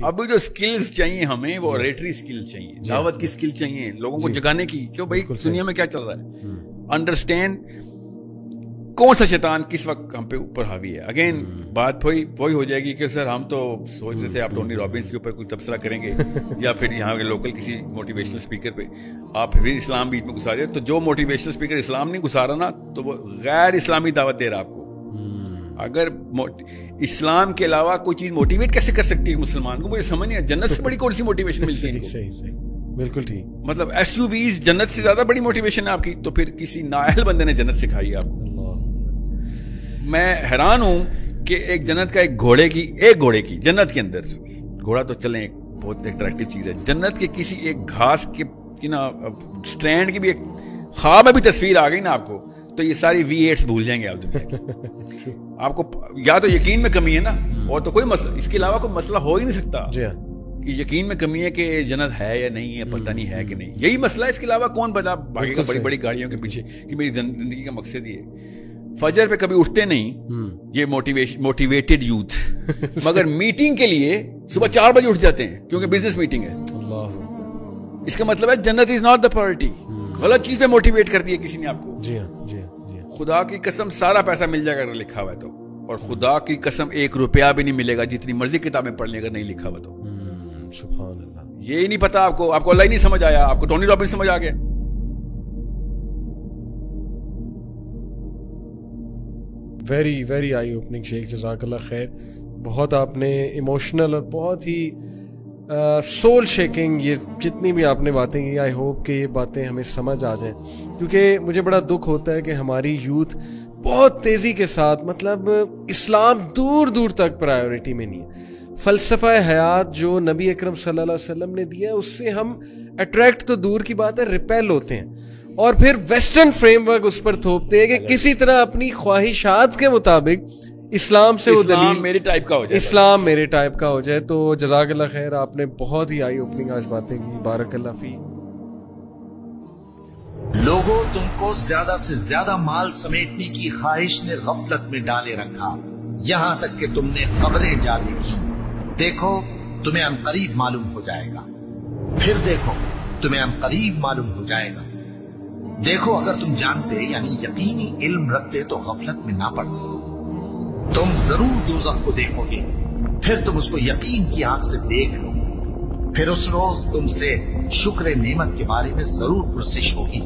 اب جو سکلز چاہیے ہمیں وہ ریٹری سکل چاہیے, دعوت کی سکل چاہیے, لوگوں کو جگانے کی, کیوں بھائی دنیا میں کیا چل رہا ہے, انڈرسٹینڈ کون سا شیطان کس وقت ہم پہ اوپر حاوی ہے. اگین بات وہی ہو جائے گی کہ سر ہم تو سوچ رہے تھے آپ ٹونی رابنس کے اوپر کوئی تبصرہ کریں گے یا پھر یہاں کے لوکل کسی موٹیویشنل اسپیکر پہ آپ پھر اسلام بیچ میں گھسا دیں. تو جو موٹیویشنل اسپیکر اسلام نہیں گھسا رہا نا تو وہ غیر اسلامی دعوت دے رہا آپ کو. اگر اسلام کے علاوہ کوئی چیز موٹیویٹ کیسے کر سکتی ہے مسلمان کو, مجھے سمجھ نہیں ہے. جنت سے بڑی کون سی موٹیویشن ملتی ہے؟ صحیح بالکل ٹھیک. مطلب ایس یو ویز جنت سے زیادہ بڑی موٹیویشن ہے آپ کی, تو پھر کسی نااہل بندے نے جنت سکھائی ہے آپ کو. میں حیران ہوں کہ ایک جنت کا ایک گھوڑے کی جنت کے اندر, گھوڑا تو چلیں ایک بہت اٹریکٹیو چیز ہے, جنت کے کسی ایک گھاس کے نا سٹرینڈ کی بھی ایک خواب میں بھی تصویر آ گئی نا آپ کو, تو یہ ساری V8 بھول جائیں گے آپ دنیا کی. آپ کو یا تو یقین میں کمی ہے نا, اور تو کوئی مسئلہ, اس کے علاوہ کوئی مسئلہ ہو ہی نہیں سکتا کہ یقین میں کمی ہے کہ جنت ہے یا نہیں ہے, پتہ نہیں ہے کہ نہیں, یہی مسئلہ ہے. اس کے علاوہ کون بنا بھاگے گا بڑی بڑی گاڑیوں کے پیچھے کہ میری زندگی کا مقصد یہ ہے. فجر پہ کبھی اٹھتے نہیں یہ موٹیویٹڈ یوتھ, مگر میٹنگ کے لیے صبح 4 بجے اٹھ جاتے ہیں کیونکہ بزنس میٹنگ ہے. اس کا مطلب ہے جنت از ناٹ دا پرائورٹی. غلط چیز پہ موٹیویٹ کر دیا کسی نے آپ کو. جی ہاں. خدا کی قسم سارا پیسہ مل جائے گا اگر لکھا ہوا ہے تو, اور خدا کی قسم 1 روپیہ بھی نہیں ملے گا جتنی مرضی کتابیں پڑھ لیں اگر نہیں لکھا ہوا تو. سبحان اللہ. یہ نہیں پتا آپ کو اللہ ہی نہیں سمجھ آیا, آپ کو ٹونی رابنس سمجھ آ گیا. ویری ویری آئی اوپننگ شیخ, جزاک اللہ خیر. بہت آپ نے ایموشنل اور بہت ہی سول شیکنگ یہ جتنی بھی آپ نے باتیں کی, آئی ہوپ کہ یہ باتیں ہمیں سمجھ آ جائیں, کیونکہ مجھے بڑا دکھ ہوتا ہے کہ ہماری یوتھ بہت تیزی کے ساتھ, مطلب اسلام دور دور تک پرائیورٹی میں نہیں ہے. فلسفہ حیات جو نبی اکرم صلی اللہ علیہ وسلم نے دیا ہے اس سے ہم اٹریکٹ تو دور کی بات ہے ریپیل ہوتے ہیں, اور پھر ویسٹرن فریم ورک اس پر تھوپتے ہیں کہ کسی طرح اپنی خواہشات کے مطابق اسلام سے وہ دلیل میرے ٹائپ کا ہو جائے, اسلام میرے ٹائپ کا ہو جائے. تو جزاک اللہ خیر, آپ نے بہت ہی آئی اوپننگ آج باتیں کی, بارک اللہ فی. لوگوں تم کو زیادہ سے زیادہ مال سمیٹنے کی خواہش نے غفلت میں ڈالے رکھا, یہاں تک کہ تم نے قبریں جا دیکھی. دیکھو تمہیں عنقریب معلوم ہو جائے گا, پھر دیکھو تمہیں عنقریب معلوم ہو جائے گا. دیکھو اگر تم جانتے یعنی یقینی علم رکھتے تو غفلت میں نہ پڑتے. تم ضرور دوزخ کو دیکھو گے, پھر تم اس کو یقین کی آنکھ سے دیکھ لو, پھر اس روز تم سے شکر نعمت کے بارے میں ضرور پرسش ہوگی.